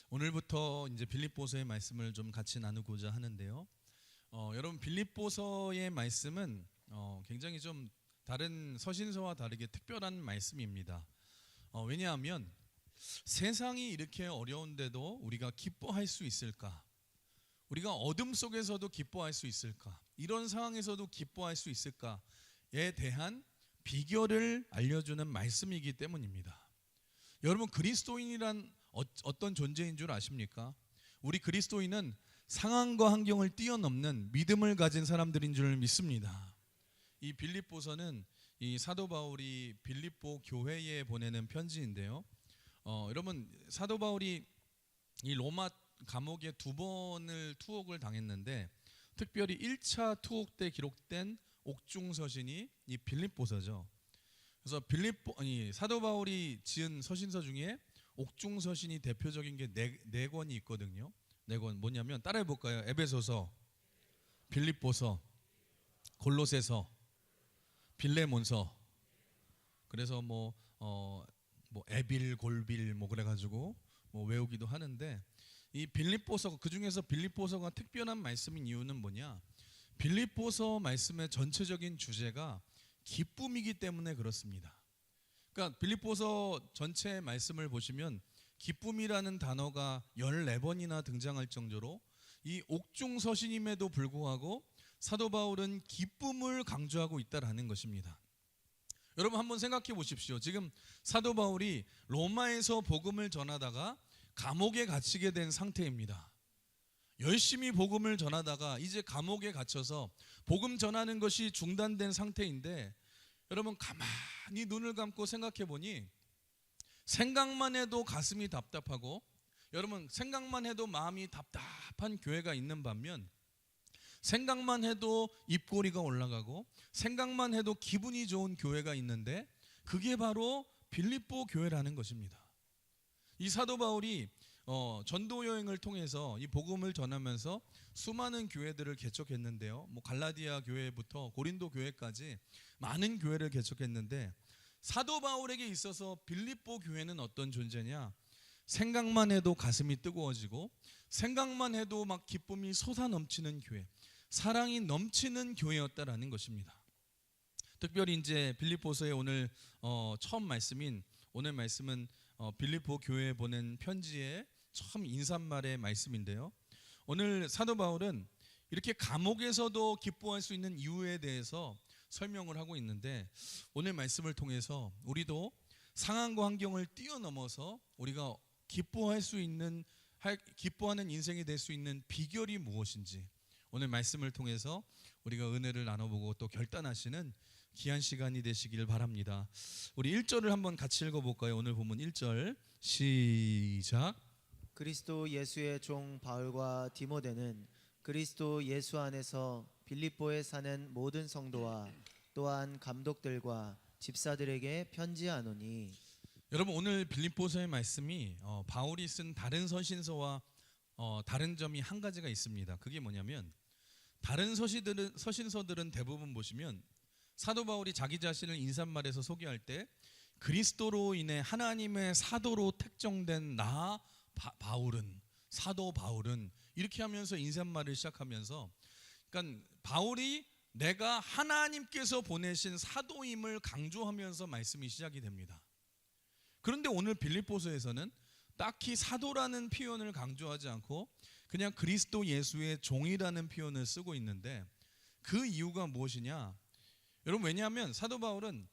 오늘부터 이제 빌립보서의 말씀을 좀 같이 나누고자 하는데요. 여러분 빌립보서의 말씀은 굉장히 좀 다른 서신서와 다르게 특별한 말씀입니다. 왜냐하면 세상이 이렇게 어려운데도 우리가 기뻐할 수 있을까? 우리가 어둠 속에서도 기뻐할 수 있을까? 이런 상황에서도 기뻐할 수 있을까에 대한 비결을 알려주는 말씀이기 때문입니다. 여러분 그리스도인이란 어떤 존재인 줄 아십니까? 우리 그리스도인은 상황과 환경을 뛰어넘는 믿음을 가진 사람들인 줄 믿습니다. 이 빌립보서는 이 사도 바울이 빌립보 교회에 보내는 편지인데요. 여러분 사도 바울이 이 로마 감옥에 2번을 투옥을 당했는데 특별히 1차 투옥 때 기록된 옥중서신이 이 빌립보서죠. 그래서 사도 바울이 지은 서신서 중에 옥중서신이 대표적인 게 네 권이 있거든요. 네 권 뭐냐면 따라해 볼까요? 에베소서, 빌립보서, 골로새서, 빌레몬서. 그래서 뭐 에빌, 골빌 뭐 그래가지고 뭐 외우기도 하는데 이 빌립보서 그 중에서 빌립보서가 특별한 말씀인 이유는 뭐냐? 빌립보서 말씀의 전체적인 주제가 기쁨이기 때문에 그렇습니다. 그러니까 빌립보서 전체 말씀을 보시면 기쁨이라는 단어가 14번이나 등장할 정도로 이 옥중서신임에도 불구하고 사도 바울은 기쁨을 강조하고 있다라는 것입니다. 여러분 한번 생각해 보십시오. 지금 사도 바울이 로마에서 복음을 전하다가 감옥에 갇히게 된 상태입니다. 열심히 복음을 전하다가 이제 감옥에 갇혀서 복음 전하는 것이 중단된 상태인데 여러분 가만히 눈을 감고 생각해 보니 생각만 해도 가슴이 답답하고 여러분 생각만 해도 마음이 답답한 교회가 있는 반면 생각만 해도 입꼬리가 올라가고 생각만 해도 기분이 좋은 교회가 있는데 그게 바로 빌립보 교회라는 것입니다. 이 사도 바울이 전도 여행을 통해서 이 복음을 전하면서 수많은 교회들을 개척했는데요. 뭐 갈라디아 교회부터 고린도 교회까지 많은 교회를 개척했는데 사도 바울에게 있어서 빌립보 교회는 어떤 존재냐? 생각만 해도 가슴이 뜨거워지고 생각만 해도 막 기쁨이 솟아 넘치는 교회, 사랑이 넘치는 교회였다라는 것입니다. 특별히 이제 빌립보서의 오늘 처음 말씀인 오늘 말씀은 빌립보 교회에 보낸 편지의 처음 인사말의 말씀인데요. 오늘 사도 바울은 이렇게 감옥에서도 기뻐할 수 있는 이유에 대해서 설명을 하고 있는데 오늘 말씀을 통해서 우리도 상황과 환경을 뛰어넘어서 우리가 기뻐하는 인생이 될 수 있는 비결이 무엇인지 오늘 말씀을 통해서 우리가 은혜를 나눠보고 또 결단하시는 귀한 시간이 되시길 바랍니다. 우리 1절을 한번 같이 읽어볼까요? 오늘 본문 1절 시작. 그리스도 예수의 종 바울과 디모데는 그리스도 예수 안에서 빌립보에 사는 모든 성도와 또한 감독들과 집사들에게 편지하노니. 여러분 오늘 빌립보서의 말씀이 바울이 쓴 다른 서신서와 다른 점이 한 가지가 있습니다. 그게 뭐냐면 다른 서신서들은 대부분 보시면 사도 바울이 자기 자신을 인사말에서 소개할 때 그리스도로 인해 하나님의 사도로 택정된 나 바울은 사도 바울은 이렇게 하면서 인사말을 시작하면서 그러니까 바울이 내가 하나님께서 보내신 사도임을 강조하면서 말씀이 시작이 됩니다. 그런데 오늘 빌립보서에서는 딱히 사도라는 표현을 강조하지 않고 그냥 그리스도 예수의 종이라는 표현을 쓰고 있는데 그 이유가 무엇이냐? 여러분 왜냐하면 사도 바울은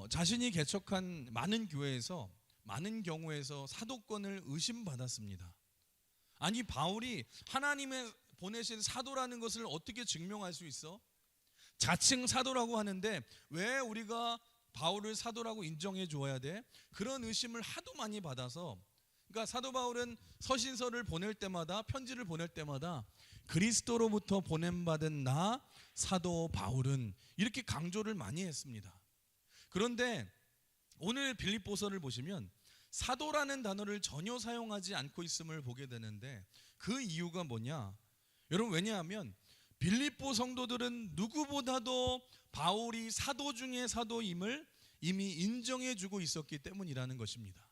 자신이 개척한 많은 교회에서 많은 경우에서 사도권을 의심받았습니다. 아니 바울이 하나님의 보내신 사도라는 것을 어떻게 증명할 수 있어? 자칭 사도라고 하는데 왜 우리가 바울을 사도라고 인정해 줘야 돼? 그런 의심을 하도 많이 받아서 그러니까 사도 바울은 서신서를 보낼 때마다 편지를 보낼 때마다 그리스도로부터 보냄받은 나 사도 바울은 이렇게 강조를 많이 했습니다. 그런데 오늘 빌립보서를 보시면 사도라는 단어를 전혀 사용하지 않고 있음을 보게 되는데 그 이유가 뭐냐? 여러분 왜냐하면 빌립보 성도들은 누구보다도 바울이 사도 중에 사도임을 이미 인정해 주고 있었기 때문이라는 것입니다.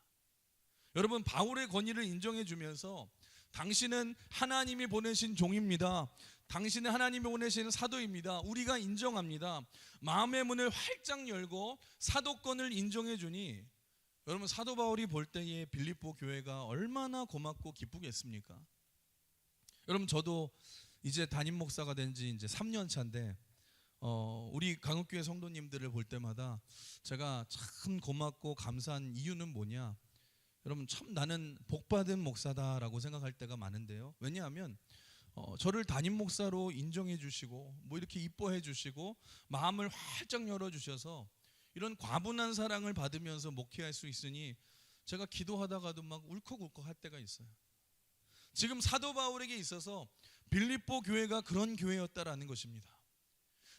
여러분, 바울의 권위를 인정해 주면서 당신은 하나님이 보내신 종입니다. 당신은 하나님이 보내신 사도입니다. 우리가 인정합니다. 마음의 문을 활짝 열고 사도권을 인정해 주니 여러분, 사도 바울이 볼 때에 빌립보 교회가 얼마나 고맙고 기쁘겠습니까? 여러분, 저도 이제 담임 목사가 된 지 이제 3년 차인데 우리 강욱교회 성도님들을 볼 때마다 제가 참 고맙고 감사한 이유는 뭐냐? 여러분, 참 나는 복받은 목사다라고 생각할 때가 많은데요. 왜냐하면 저를 담임 목사로 인정해 주시고 뭐 이렇게 이뻐해 주시고 마음을 활짝 열어 주셔서 이런 과분한 사랑을 받으면서 목회할 수 있으니 제가 기도하다가도 막 울컥울컥 할 때가 있어요. 지금 사도 바울에게 있어서 빌립보 교회가 그런 교회였다라는 것입니다.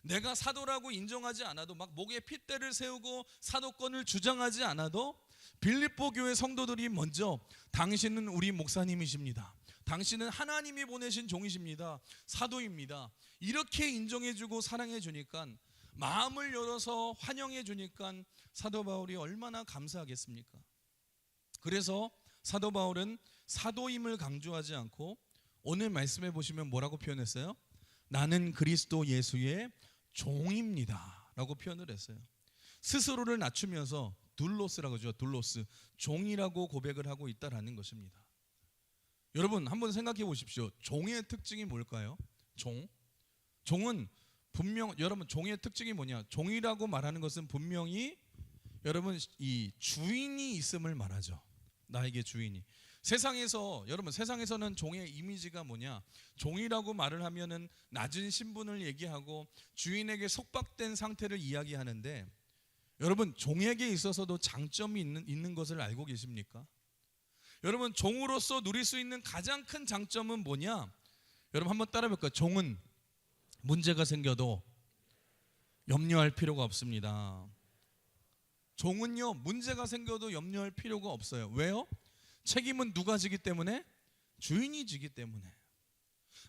내가 사도라고 인정하지 않아도 막 목에 핏대를 세우고 사도권을 주장하지 않아도 빌립보 교회 성도들이 먼저 당신은 우리 목사님이십니다. 당신은 하나님이 보내신 종이십니다. 사도입니다. 이렇게 인정해주고 사랑해주니까, 마음을 열어서 환영해주니까 사도 바울이 얼마나 감사하겠습니까? 그래서 사도 바울은 사도임을 강조하지 않고 오늘 말씀해 보시면 뭐라고 표현했어요? 나는 그리스도 예수의 종입니다 라고 표현을 했어요. 스스로를 낮추면서 둘로스라고 하죠. 둘로스, 종이라고 고백을 하고 있다라는 것입니다. 여러분, 한번 생각해 보십시오. 종의 특징이 뭘까요? 종은 분명, 여러분, 종의 특징이 뭐냐? 종이라고 말하는 것은 분명히 여러분 이 주인이 있음을 말하죠. 나에게 주인이. 여러분, 세상에서는 종의 이미지가 뭐냐? 종이라고 말을 하면은 낮은 신분을 얘기하고 주인에게 속박된 상태를 이야기하는데, 여러분, 종에게 있어서도 장점이 있는 것을 알고 계십니까? 여러분, 종으로서 누릴 수 있는 가장 큰 장점은 뭐냐? 여러분, 한번 따라 볼까요? 종은 문제가 생겨도 염려할 필요가 없습니다. 종은요, 문제가 생겨도 염려할 필요가 없어요. 왜요? 책임은 누가 지기 때문에? 주인이 지기 때문에.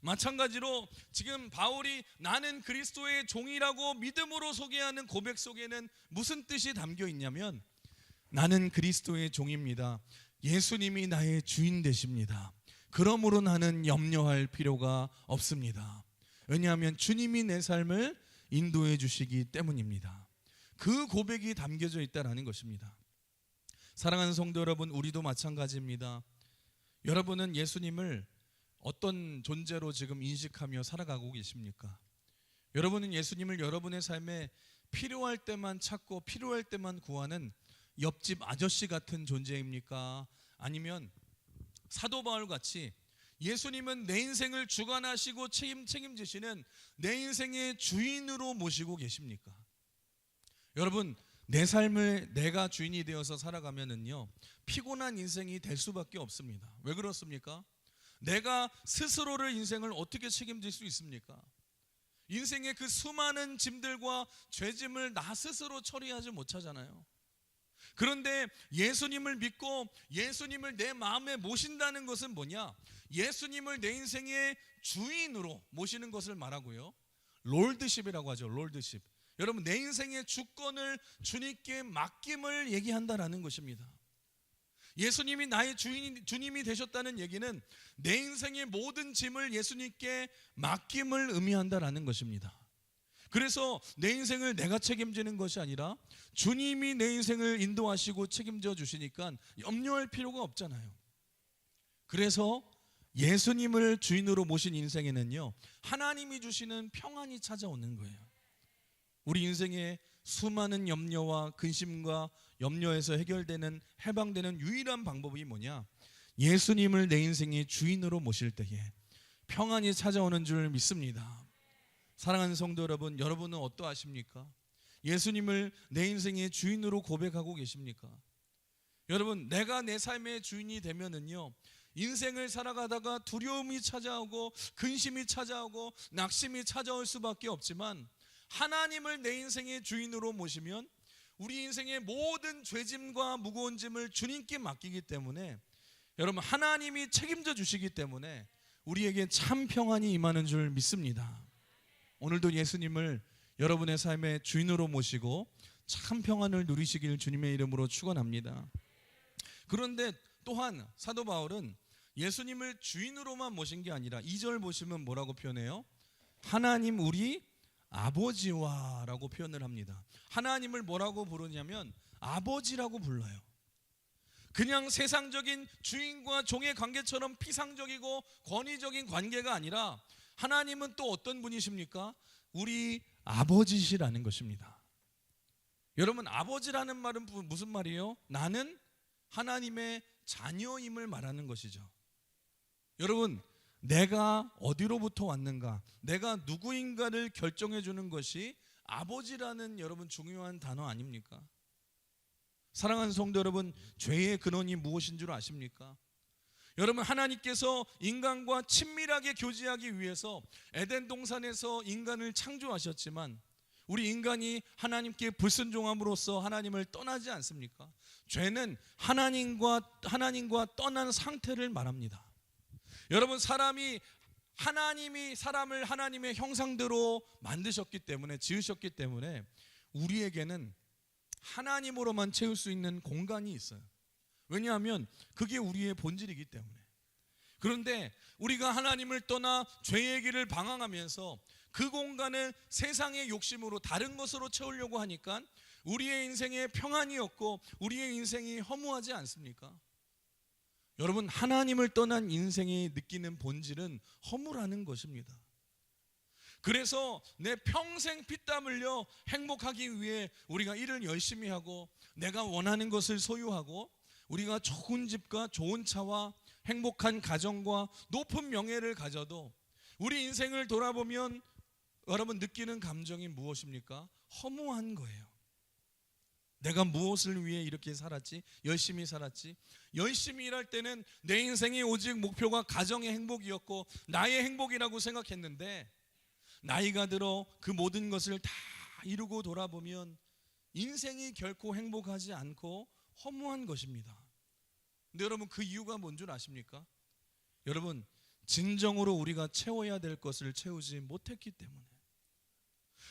마찬가지로 지금 바울이 나는 그리스도의 종이라고 믿음으로 소개하는 고백 속에는 무슨 뜻이 담겨 있냐면, 나는 그리스도의 종입니다. 예수님이 나의 주인 되십니다. 그러므로 나는 염려할 필요가 없습니다. 왜냐하면 주님이 내 삶을 인도해 주시기 때문입니다. 그 고백이 담겨져 있다는 것입니다. 사랑하는 성도 여러분, 우리도 마찬가지입니다. 여러분은 예수님을 어떤 존재로 지금 인식하며 살아가고 계십니까? 여러분은 예수님을 여러분의 삶에 필요할 때만 찾고 필요할 때만 구하는 옆집 아저씨 같은 존재입니까? 아니면 사도 바울 같이 예수님은 내 인생을 주관하시고 책임지시는 내 인생의 주인으로 모시고 계십니까? 여러분, 내 삶을 내가 주인이 되어서 살아가면은요, 피곤한 인생이 될 수밖에 없습니다. 왜 그렇습니까? 내가 스스로를 인생을 어떻게 책임질 수 있습니까? 인생의 그 수많은 짐들과 죄짐을 나 스스로 처리하지 못하잖아요. 그런데 예수님을 믿고 예수님을 내 마음에 모신다는 것은 뭐냐? 예수님을 내 인생의 주인으로 모시는 것을 말하고요, 롤드십이라고 하죠. 롤드십. 여러분, 내 인생의 주권을 주님께 맡김을 얘기한다라는 것입니다. 예수님이 나의 주님이 되셨다는 얘기는 내 인생의 모든 짐을 예수님께 맡김을 의미한다라는 것입니다. 그래서 내 인생을 내가 책임지는 것이 아니라 주님이 내 인생을 인도하시고 책임져 주시니까 염려할 필요가 없잖아요. 그래서 예수님을 주인으로 모신 인생에는요, 하나님이 주시는 평안이 찾아오는 거예요. 우리 인생의 수많은 염려와 근심과 염려에서 해방되는 유일한 방법이 뭐냐? 예수님을 내 인생의 주인으로 모실 때에 평안이 찾아오는 줄 믿습니다. 사랑하는 성도 여러분, 여러분은 어떠하십니까? 예수님을 내 인생의 주인으로 고백하고 계십니까? 여러분, 내가 내 삶의 주인이 되면은요, 인생을 살아가다가 두려움이 찾아오고 근심이 찾아오고 낙심이 찾아올 수밖에 없지만, 하나님을 내 인생의 주인으로 모시면 우리 인생의 모든 죄짐과 무거운 짐을 주님께 맡기기 때문에, 여러분, 하나님이 책임져 주시기 때문에 우리에게 참 평안이 임하는 줄 믿습니다. 오늘도 예수님을 여러분의 삶의 주인으로 모시고 참 평안을 누리시길 주님의 이름으로 축원합니다. 그런데 또한 사도 바울은 예수님을 주인으로만 모신 게 아니라 2절 보시면 뭐라고 표현해요? 하나님 우리 아버지와 라고 표현을 합니다. 하나님을 뭐라고 부르냐면 아버지라고 불러요. 그냥 세상적인 주인과 종의 관계처럼 피상적이고 권위적인 관계가 아니라 하나님은 또 어떤 분이십니까? 우리 아버지시라는 것입니다. 여러분, 아버지라는 말은 무슨 말이에요? 나는 하나님의 자녀임을 말하는 것이죠. 여러분, 내가 어디로부터 왔는가, 내가 누구인가를 결정해 주는 것이 아버지라는 여러분 중요한 단어 아닙니까? 사랑하는 성도 여러분, 죄의 근원이 무엇인 줄 아십니까? 여러분, 하나님께서 인간과 친밀하게 교제하기 위해서 에덴 동산에서 인간을 창조하셨지만 우리 인간이 하나님께 불순종함으로써 하나님을 떠나지 않습니까? 죄는 하나님과 떠난 상태를 말합니다. 여러분, 하나님이 사람을 하나님의 형상대로 만드셨기 때문에, 지으셨기 때문에 우리에게는 하나님으로만 채울 수 있는 공간이 있어요. 왜냐하면 그게 우리의 본질이기 때문에. 그런데 우리가 하나님을 떠나 죄의 길을 방황하면서 그 공간을 세상의 욕심으로 다른 것으로 채우려고 하니까 우리의 인생에 평안이 없고 우리의 인생이 허무하지 않습니까? 여러분, 하나님을 떠난 인생이 느끼는 본질은 허무라는 것입니다. 그래서 내 평생 피땀 흘려 행복하기 위해 우리가 일을 열심히 하고 내가 원하는 것을 소유하고 우리가 좋은 집과 좋은 차와 행복한 가정과 높은 명예를 가져도 우리 인생을 돌아보면 여러분 느끼는 감정이 무엇입니까? 허무한 거예요. 내가 무엇을 위해 이렇게 살았지? 열심히 살았지? 열심히 일할 때는 내 인생의 오직 목표가 가정의 행복이었고 나의 행복이라고 생각했는데 나이가 들어 그 모든 것을 다 이루고 돌아보면 인생이 결코 행복하지 않고 허무한 것입니다. 근데 여러분, 그 이유가 뭔 줄 아십니까? 여러분, 진정으로 우리가 채워야 될 것을 채우지 못했기 때문에.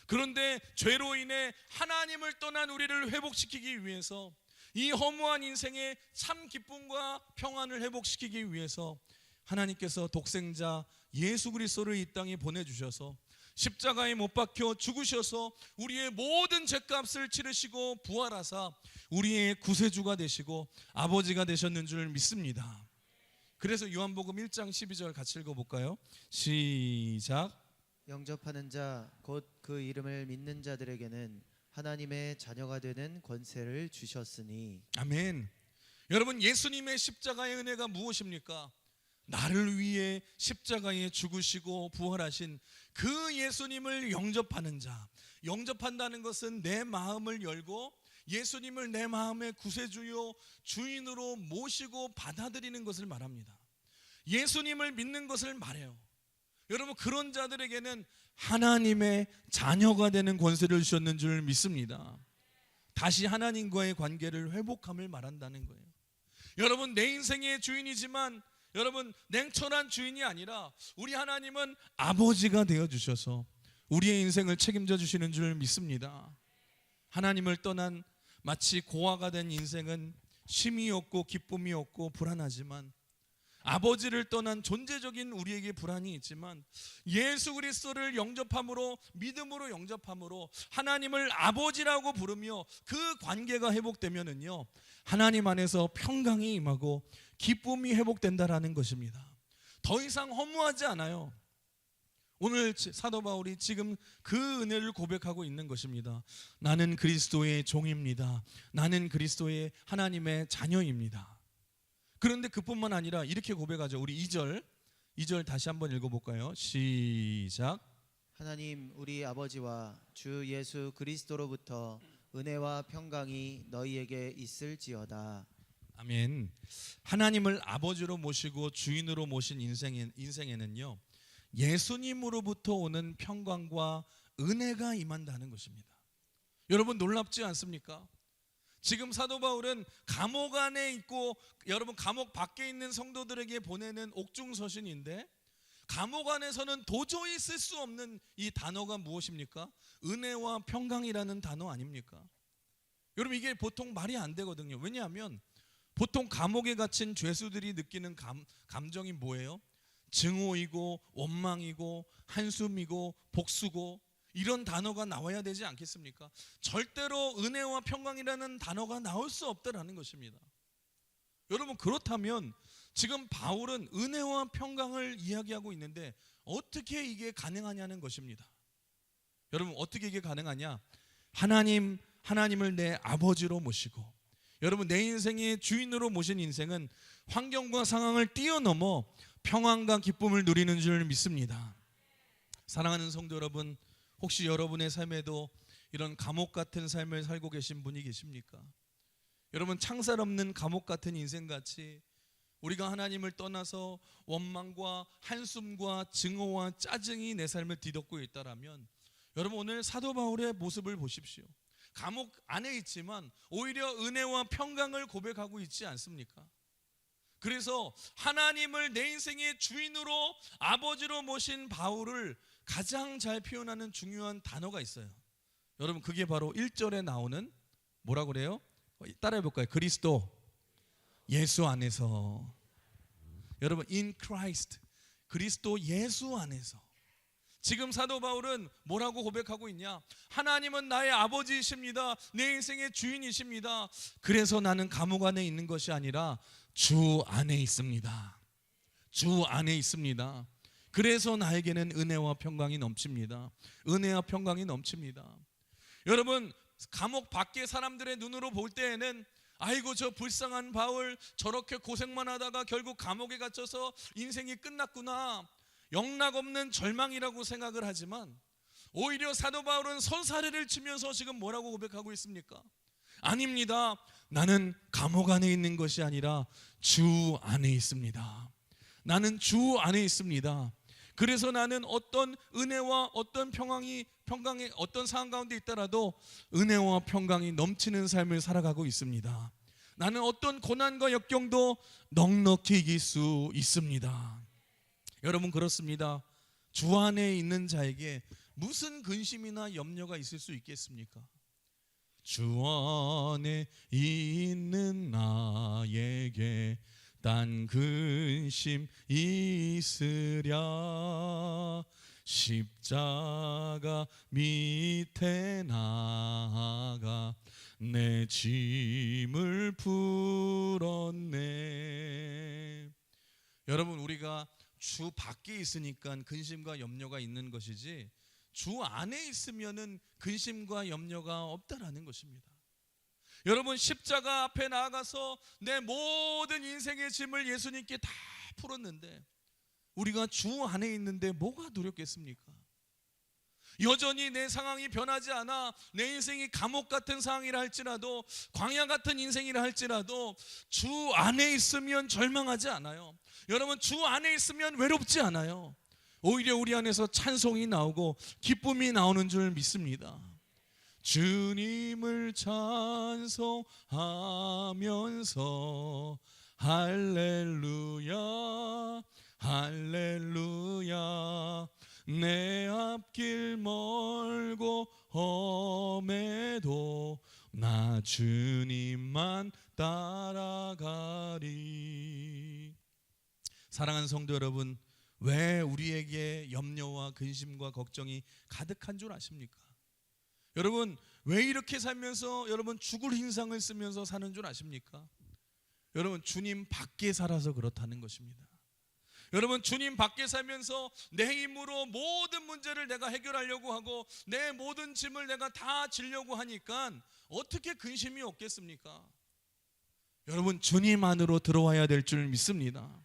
그런데 죄로 인해 하나님을 떠난 우리를 회복시키기 위해서, 이 허무한 인생의 참 기쁨과 평안을 회복시키기 위해서 하나님께서 독생자 예수 그리스도를 이 땅에 보내주셔서 십자가에 못 박혀 죽으셔서 우리의 모든 죄값을 치르시고 부활하사 우리의 구세주가 되시고 아버지가 되셨는 줄 믿습니다. 그래서 요한복음 1장 12절 같이 읽어볼까요? 시작. 영접하는 자 곧 그 이름을 믿는 자들에게는 하나님의 자녀가 되는 권세를 주셨으니. 아멘. 여러분, 예수님의 십자가의 은혜가 무엇입니까? 나를 위해 십자가에 죽으시고 부활하신 그 예수님을 영접하는 자. 영접한다는 것은 내 마음을 열고 예수님을 내 마음의 구세주요 주인으로 모시고 받아들이는 것을 말합니다. 예수님을 믿는 것을 말해요. 여러분, 그런 자들에게는 하나님의 자녀가 되는 권세를 주셨는 줄 믿습니다. 다시 하나님과의 관계를 회복함을 말한다는 거예요. 여러분, 내 인생의 주인이지만 여러분, 냉철한 주인이 아니라 우리 하나님은 아버지가 되어주셔서 우리의 인생을 책임져 주시는 줄 믿습니다. 하나님을 떠난 마치 고아가 된 인생은 쉼이 없고 기쁨이 없고 불안하지만, 아버지를 떠난 존재적인 우리에게 불안이 있지만 예수 그리스도를 영접함으로, 믿음으로 영접함으로 하나님을 아버지라고 부르며 그 관계가 회복되면은요, 하나님 안에서 평강이 임하고 기쁨이 회복된다라는 것입니다. 더 이상 허무하지 않아요. 오늘 사도 바울이 지금 그 은혜를 고백하고 있는 것입니다. 나는 그리스도의 종입니다. 나는 그리스도의 하나님의 자녀입니다. 그런데 그뿐만 아니라 이렇게 고백하죠. 우리 2절 다시 한번 읽어볼까요? 시작. 하나님 우리 아버지와 주 예수 그리스도로부터 은혜와 평강이 너희에게 있을지어다. 아멘. 하나님을 아버지로 모시고 주인으로 모신 인생에는요, 예수님으로부터 오는 평강과 은혜가 임한다는 것입니다. 여러분, 놀랍지 않습니까? 지금 사도 바울은 감옥 안에 있고 여러분 감옥 밖에 있는 성도들에게 보내는 옥중서신인데, 감옥 안에서는 도저히 쓸 수 없는 이 단어가 무엇입니까? 은혜와 평강이라는 단어 아닙니까? 여러분, 이게 보통 말이 안 되거든요. 왜냐하면 보통 감옥에 갇힌 죄수들이 느끼는 감정이 뭐예요? 증오이고 원망이고 한숨이고 복수고 이런 단어가 나와야 되지 않겠습니까? 절대로 은혜와 평강이라는 단어가 나올 수 없다라는 것입니다. 여러분, 그렇다면 지금 바울은 은혜와 평강을 이야기하고 있는데 어떻게 이게 가능하냐는 것입니다. 여러분, 어떻게 이게 가능하냐? 하나님을 내 아버지로 모시고, 여러분, 내 인생의 주인으로 모신 인생은 환경과 상황을 뛰어넘어 평안과 기쁨을 누리는 줄 믿습니다. 사랑하는 성도 여러분, 혹시 여러분의 삶에도 이런 감옥 같은 삶을 살고 계신 분이 계십니까? 여러분, 창살 없는 감옥 같은 인생같이 우리가 하나님을 떠나서 원망과 한숨과 증오와 짜증이 내 삶을 뒤덮고 있다라면, 여러분, 오늘 사도 바울의 모습을 보십시오. 감옥 안에 있지만 오히려 은혜와 평강을 고백하고 있지 않습니까? 그래서 하나님을 내 인생의 주인으로 아버지로 모신 바울을 가장 잘 표현하는 중요한 단어가 있어요. 여러분, 그게 바로 1절에 나오는 뭐라고 그래요? 따라해 볼까요? 그리스도 예수 안에서. 여러분, in Christ, 그리스도 예수 안에서. 지금 사도 바울은 뭐라고 고백하고 있냐? 하나님은 나의 아버지이십니다. 내 인생의 주인이십니다. 그래서 나는 감옥 안에 있는 것이 아니라 주 안에 있습니다. 주 안에 있습니다. 그래서 나에게는 은혜와 평강이 넘칩니다. 은혜와 평강이 넘칩니다. 여러분, 감옥 밖에 사람들의 눈으로 볼 때에는 아이고, 저 불쌍한 바울 저렇게 고생만 하다가 결국 감옥에 갇혀서 인생이 끝났구나, 영락없는 절망이라고 생각을 하지만, 오히려 사도 바울은 손사래를 치면서 지금 뭐라고 고백하고 있습니까? 아닙니다. 나는 감옥 안에 있는 것이 아니라 주 안에 있습니다. 나는 주 안에 있습니다. 그래서 나는 어떤 은혜와 어떤 평강의 어떤 상황 가운데 있더라도 은혜와 평강이 넘치는 삶을 살아가고 있습니다. 나는 어떤 고난과 역경도 넉넉히 이길 수 있습니다. 여러분, 그렇습니다. 주 안에 있는 자에게 무슨 근심이나 염려가 있을 수 있겠습니까? 주 안에 있는 나에게 딴 근심 있으랴. 십자가 밑에 나가 내 짐을 풀었네. 여러분, 우리가 주 밖에 있으니까 근심과 염려가 있는 것이지, 주 안에 있으면은 근심과 염려가 없다라는 것입니다. 여러분, 십자가 앞에 나아가서 내 모든 인생의 짐을 예수님께 다 풀었는데 우리가 주 안에 있는데 뭐가 두렵겠습니까? 여전히 내 상황이 변하지 않아 내 인생이 감옥 같은 상황이라 할지라도, 광야 같은 인생이라 할지라도 주 안에 있으면 절망하지 않아요. 여러분, 주 안에 있으면 외롭지 않아요. 오히려 우리 안에서 찬송이 나오고 기쁨이 나오는 줄 믿습니다. 주님을 찬송하면서 할렐루야 할렐루야, 내 앞길 멀고 험해도 나 주님만 따라가리. 사랑하는 성도 여러분, 왜 우리에게 염려와 근심과 걱정이 가득한 줄 아십니까? 여러분, 왜 이렇게 살면서 여러분 죽을 흰상을 쓰면서 사는 줄 아십니까? 여러분, 주님 밖에 살아서 그렇다는 것입니다. 여러분, 주님 밖에 살면서 내 힘으로 모든 문제를 내가 해결하려고 하고 내 모든 짐을 내가 다 지려고 하니까 어떻게 근심이 없겠습니까? 여러분, 주님 안으로 들어와야 될 줄 믿습니다.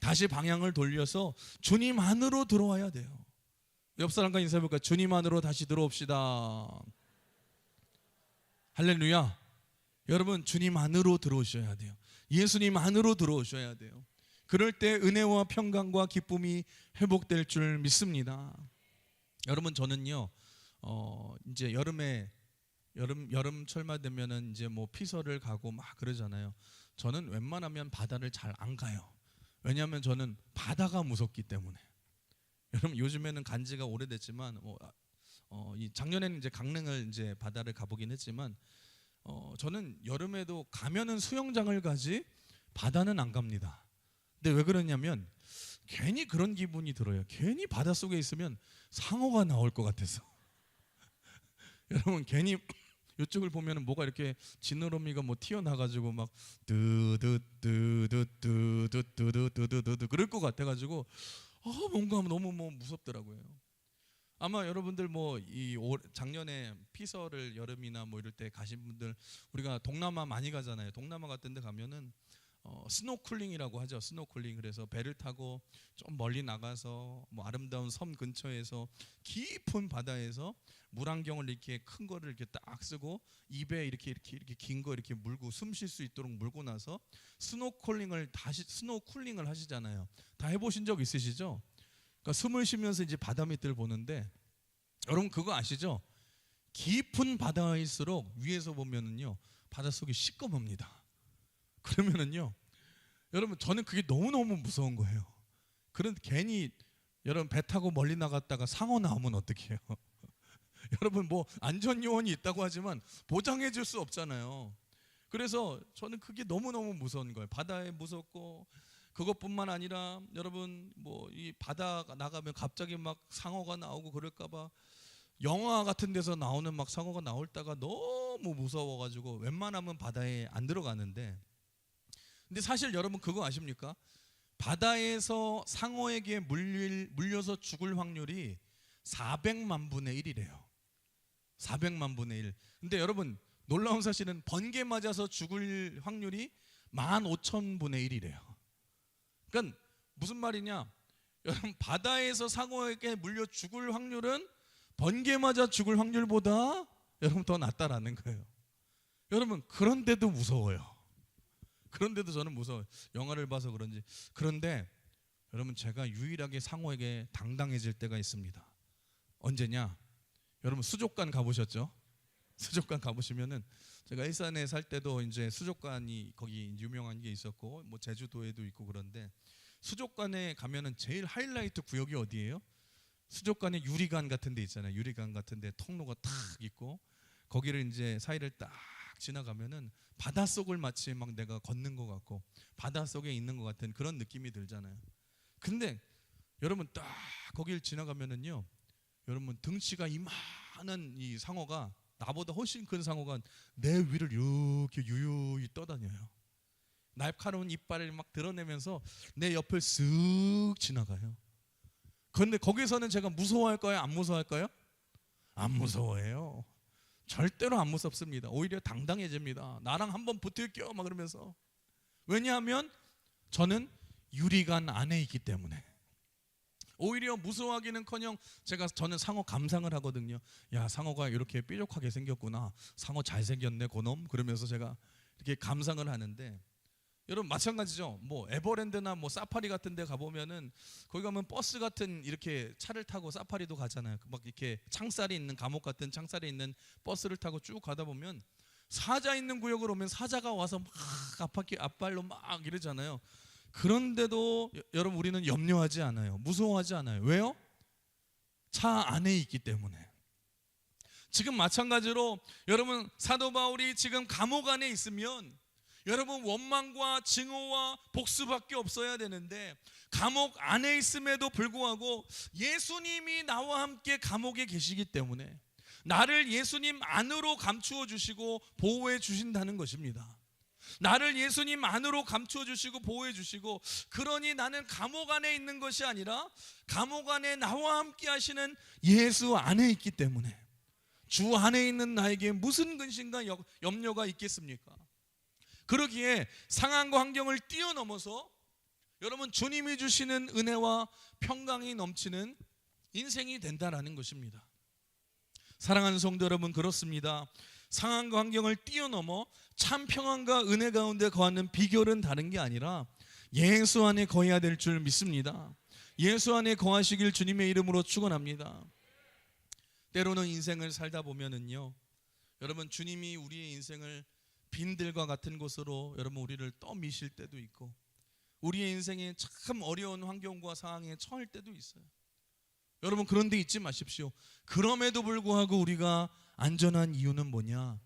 다시 방향을 돌려서 주님 안으로 들어와야 돼요. 옆 사람과 인사해볼까요? 주님 안으로 다시 들어옵시다. 할렐루야. 여러분, 주님 안으로 들어오셔야 돼요. 예수님 안으로 들어오셔야 돼요. 그럴 때 은혜와 평강과 기쁨이 회복될 줄 믿습니다. 여러분, 저는요, 이제 여름철만 되면은 이제 뭐 피서를 가고 막 그러잖아요. 저는 웬만하면 바다를 잘 안 가요. 왜냐하면 저는 바다가 무섭기 때문에. 여러분, 요즘에는 간 지가 오래됐지만 이 작년에는 이제 강릉을 이제 바다를 가보긴 했지만 저는 여름에도 가면은 수영장을 가지 바다는 안 갑니다. 근데 왜 그러냐면 괜히 그런 기분이 들어요. 괜히 바닷속에 있으면 상어가 나올 것 같아서. 여러분 괜히 이쪽을 보면은 뭐가 이렇게 지느러미가 뭐 튀어나가지고 막 뜨드뜨드뜨드뜨드뜨드뜨드 그럴 것 같아가지고 뭔가 너무 뭐 무섭더라고요. 아마 여러분들 뭐 이 작년에 피서를 여름이나 뭐 이럴 때 가신 분들, 우리가 동남아 많이 가잖아요. 동남아 같은 데 가면은 스노클링이라고 하죠. 스노클링. 그래서 배를 타고 좀 멀리 나가서 뭐 아름다운 섬 근처에서 깊은 바다에서 물안경을 이렇게 큰 거를 이렇게 딱 쓰고 입에 이렇게 긴 거 이렇게 물고 숨 쉴 수 있도록 물고 나서 스노클링을 하시잖아요. 다 해보신 적 있으시죠? 그러니까 숨을 쉬면서 이제 바다 밑을 보는데, 여러분 그거 아시죠? 깊은 바다일수록 위에서 보면은요 바닷속이 시꺼멉니다. 그러면은요 여러분 저는 그게 너무너무 무서운 거예요. 그런 괜히 여러분 배 타고 멀리 나갔다가 상어 나오면 어떡해요? 여러분 뭐 안전 요원이 있다고 하지만 보장해 줄 수 없잖아요. 그래서 저는 그게 너무너무 무서운 거예요. 바다에 무섭고, 그것뿐만 아니라 여러분 뭐 이 바다 나가면 갑자기 막 상어가 나오고 그럴까 봐 영화 같은 데서 나오는 막 상어가 나올 때가 너무 무서워가지고 웬만하면 바다에 안 들어가는데, 근데 사실 여러분 그거 아십니까? 바다에서 상어에게 물려서 죽을 확률이 400만 분의 1이래요. 400만 분의 1. 근데 여러분 놀라운 사실은 번개 맞아서 죽을 확률이 15,000분의 1이래요. 그러니까 무슨 말이냐? 여러분 바다에서 상어에게 물려 죽을 확률은 번개 맞아 죽을 확률보다 여러분 더 낫다라는 거예요. 여러분 그런데도 무서워요. 그런데도 저는 무서워요. 영화를 봐서 그런지. 그런데 여러분 제가 유일하게 상어에게 당당해질 때가 있습니다. 언제냐? 여러분 수족관 가보셨죠? 수족관 가보시면은, 제가 일산에 살 때도 이제 수족관이 거기 유명한 게 있었고 뭐 제주도에도 있고, 그런데 수족관에 가면은 제일 하이라이트 구역이 어디예요? 수족관에 유리관 같은 데 있잖아요. 유리관 같은 데 통로가 탁 있고, 거기를 이제 사이를 딱 지나가면은 바닷속을 마치 막 내가 걷는 것 같고 바닷속에 있는 것 같은 그런 느낌이 들잖아요. 근데 여러분 딱 거기를 지나가면은요, 여러분 등치가 이만한 이 상어가, 나보다 훨씬 큰 상어가 내 위를 이렇게 유유히 떠다녀요. 날카로운 이빨을 막 드러내면서 내 옆을 쓱 지나가요. 그런데 거기서는 제가 무서워할까요? 안 무서워할까요? 안 무서워해요. 절대로 안 무섭습니다. 오히려 당당해집니다. 나랑 한번 붙을게요 막 그러면서. 왜냐하면 저는 유리관 안에 있기 때문에. 오히려 무서워하기는커녕 저는 상어 감상을 하거든요. 야, 상어가 이렇게 뾰족하게 생겼구나. 상어 잘생겼네 그놈. 그러면서 제가 이렇게 감상을 하는데, 여러분 마찬가지죠. 뭐 에버랜드나 뭐 사파리 같은 데 가보면은 거기 가면 버스 같은 이렇게 차를 타고 사파리도 가잖아요. 막 이렇게 창살이 있는, 감옥 같은 창살이 있는 버스를 타고 쭉 가다 보면 사자 있는 구역으로 오면 사자가 와서 막 앞발로 막 이러잖아요. 그런데도 여러분 우리는 염려하지 않아요. 무서워하지 않아요. 왜요? 차 안에 있기 때문에. 지금 마찬가지로 여러분 사도 바울이 지금 감옥 안에 있으면 여러분 원망과 증오와 복수밖에 없어야 되는데, 감옥 안에 있음에도 불구하고 예수님이 나와 함께 감옥에 계시기 때문에 나를 예수님 안으로 감추어 주시고 보호해 주신다는 것입니다. 나를 예수님 안으로 감추어 주시고 보호해 주시고, 그러니 나는 감옥 안에 있는 것이 아니라 감옥 안에 나와 함께 하시는 예수 안에 있기 때문에 주 안에 있는 나에게 무슨 근심과 염려가 있겠습니까? 그러기에 상황과 환경을 뛰어넘어서 여러분 주님이 주시는 은혜와 평강이 넘치는 인생이 된다라는 것입니다. 사랑하는 성도 여러분, 그렇습니다. 상황과 환경을 뛰어넘어 참 평안과 은혜 가운데 거하는 비결은 다른 게 아니라 예수 안에 거해야 될 줄 믿습니다. 예수 안에 거하시길 주님의 이름으로 축원합니다. 때로는 인생을 살다 보면은요, 여러분 주님이 우리의 인생을 빈들과 같은 곳으로 여러분 우리를 떠미실 때도 있고, 우리의 인생에 참 어려운 환경과 상황에 처할 때도 있어요. 여러분 그런데 잊지 마십시오. 그럼에도 불구하고 우리가 안전한 이유는 뭐냐?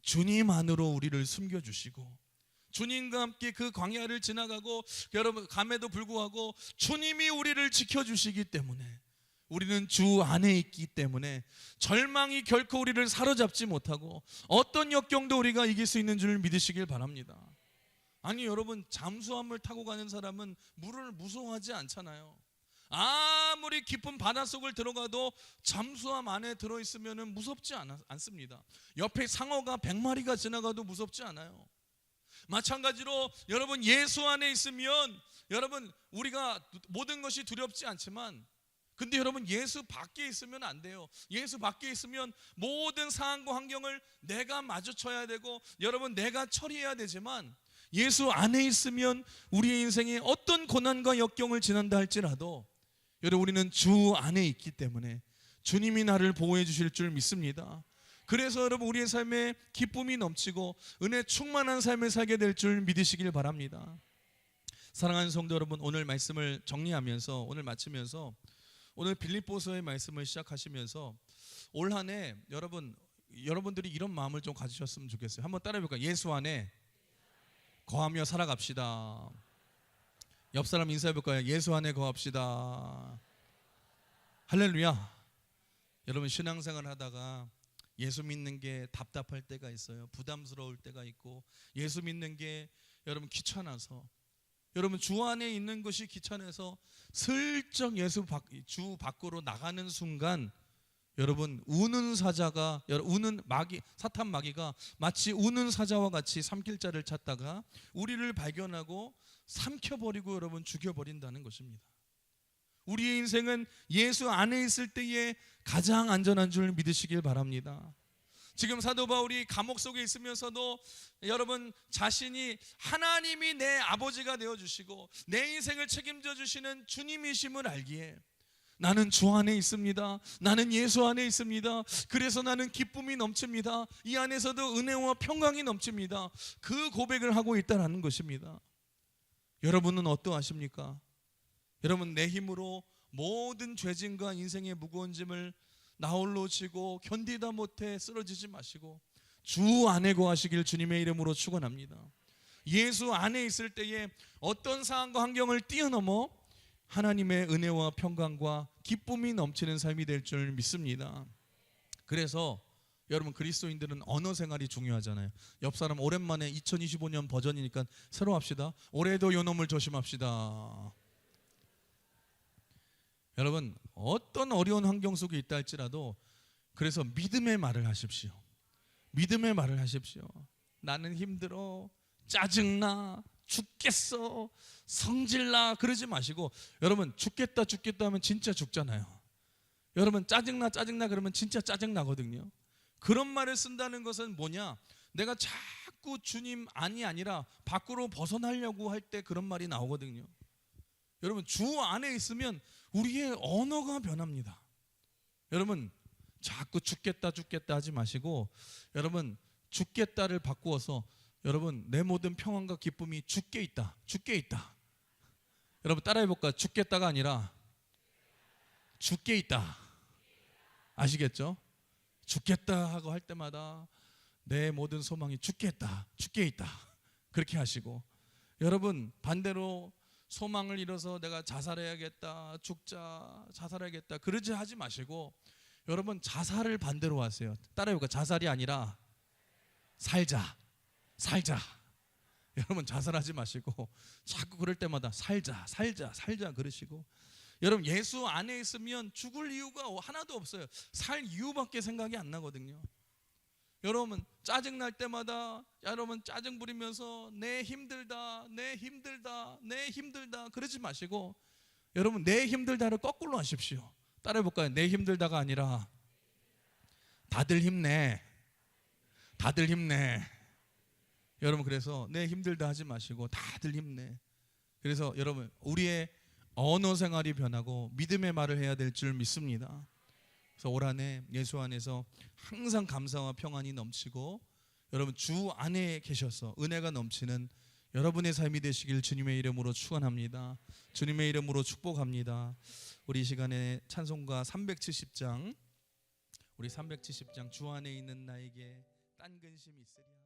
주님 안으로 우리를 숨겨주시고 주님과 함께 그 광야를 지나가고 여러분 감에도 불구하고 주님이 우리를 지켜주시기 때문에 우리는 주 안에 있기 때문에 절망이 결코 우리를 사로잡지 못하고 어떤 역경도 우리가 이길 수 있는 줄 믿으시길 바랍니다. 아니 여러분, 잠수함을 타고 가는 사람은 물을 무서워하지 않잖아요. 아무리 깊은 바닷속을 들어가도 잠수함 안에 들어있으면 무섭지 않습니다. 옆에 상어가 100마리가 지나가도 무섭지 않아요. 마찬가지로 여러분, 예수 안에 있으면 여러분 우리가 모든 것이 두렵지 않지만, 근데 여러분 예수 밖에 있으면 안 돼요. 예수 밖에 있으면 모든 상황과 환경을 내가 마주쳐야 되고 여러분 내가 처리해야 되지만, 예수 안에 있으면 우리의 인생에 어떤 고난과 역경을 지난다 할지라도 여러분 우리는 주 안에 있기 때문에 주님이 나를 보호해 주실 줄 믿습니다. 그래서 여러분 우리의 삶에 기쁨이 넘치고 은혜 충만한 삶을 살게 될 줄 믿으시길 바랍니다. 사랑하는 성도 여러분, 오늘 말씀을 정리하면서 오늘 마치면서 오늘 빌립보서의 말씀을 시작하시면서 올 한 해 여러분들이 이런 마음을 좀 가지셨으면 좋겠어요. 한번 따라해 볼까요? 예수 안에 거하며 살아갑시다. 옆 사람 인사해 볼까요? 예수 안에 거합시다. 할렐루야. 여러분 신앙생활 하다가 예수 믿는 게 답답할 때가 있어요. 부담스러울 때가 있고 예수 믿는 게 여러분 귀찮아서, 여러분 주 안에 있는 것이 귀찮아서 슬쩍 주 밖으로 나가는 순간 여러분 우는 사자가, 우는 마귀, 사탄 마귀가 마치 우는 사자와 같이 삼킬자를 찾다가 우리를 발견하고 삼켜버리고 여러분 죽여버린다는 것입니다. 우리의 인생은 예수 안에 있을 때에 가장 안전한 줄 믿으시길 바랍니다. 지금 사도 바울이 감옥 속에 있으면서도 여러분 자신이 하나님이 내 아버지가 되어주시고 내 인생을 책임져 주시는 주님이심을 알기에 나는 주 안에 있습니다. 나는 예수 안에 있습니다. 그래서 나는 기쁨이 넘칩니다. 이 안에서도 은혜와 평강이 넘칩니다. 그 고백을 하고 있다는 것입니다. 여러분은 어떠하십니까? 여러분 내 힘으로 모든 죄짐과 인생의 무거운 짐을 나 홀로 지고 견디다 못해 쓰러지지 마시고 주 안에 거하시길 주님의 이름으로 축원합니다. 예수 안에 있을 때에 어떤 상황과 환경을 뛰어넘어 하나님의 은혜와 평강과 기쁨이 넘치는 삶이 될 줄 믿습니다. 그래서 여러분 그리스도인들은 언어 생활이 중요하잖아요. 옆 사람 오랜만에 2025년 버전이니까 새로 합시다. 올해도 요놈을 조심합시다. 여러분 어떤 어려운 환경 속에 있다 할지라도 그래서 믿음의 말을 하십시오. 믿음의 말을 하십시오. 나는 힘들어, 짜증나, 죽겠어, 성질나 그러지 마시고, 여러분 죽겠다 하면 진짜 죽잖아요. 여러분 짜증나 그러면 진짜 짜증나거든요. 그런 말을 쓴다는 것은 뭐냐, 내가 자꾸 주님 안이 아니라 밖으로 벗어나려고 할 때 그런 말이 나오거든요. 여러분 주 안에 있으면 우리의 언어가 변합니다. 여러분 자꾸 죽겠다 하지 마시고, 여러분 죽겠다를 바꾸어서 여러분 내 모든 평안과 기쁨이 죽게 있다. 여러분 따라해 볼까요? 죽겠다가 아니라 죽게 있다. 아시겠죠? 죽겠다 하고 할 때마다 내 모든 소망이 죽게 있다. 그렇게 하시고, 여러분 반대로 소망을 잃어서 내가 자살해야겠다, 자살해야겠다 그러지 하지 마시고, 여러분 자살을 반대로 하세요. 따라해 볼까요? 자살이 아니라 살자. 여러분 자살하지 마시고 자꾸 그럴 때마다 살자 그러시고, 여러분 예수 안에 있으면 죽을 이유가 하나도 없어요. 살 이유밖에 생각이 안 나거든요. 여러분 짜증날 때마다 여러분 짜증 부리면서 내 힘들다 그러지 마시고, 여러분 내 힘들다를 거꾸로 하십시오. 따라해 볼까요? 내 힘들다가 아니라 다들 힘내. 여러분 그래서 내 힘들다 하지 마시고 다들 힘내. 그래서 여러분 우리의 언어 생활이 변하고 믿음의 말을 해야 될 줄 믿습니다. 그래서 올 한 해 예수 안에서 항상 감사와 평안이 넘치고 여러분 주 안에 계셔서 은혜가 넘치는 여러분의 삶이 되시길 주님의 이름으로 축원합니다. 주님의 이름으로 축복합니다. 우리 이 시간에 찬송가 370장 주 안에 있는 나에게 딴 근심이 있으랴.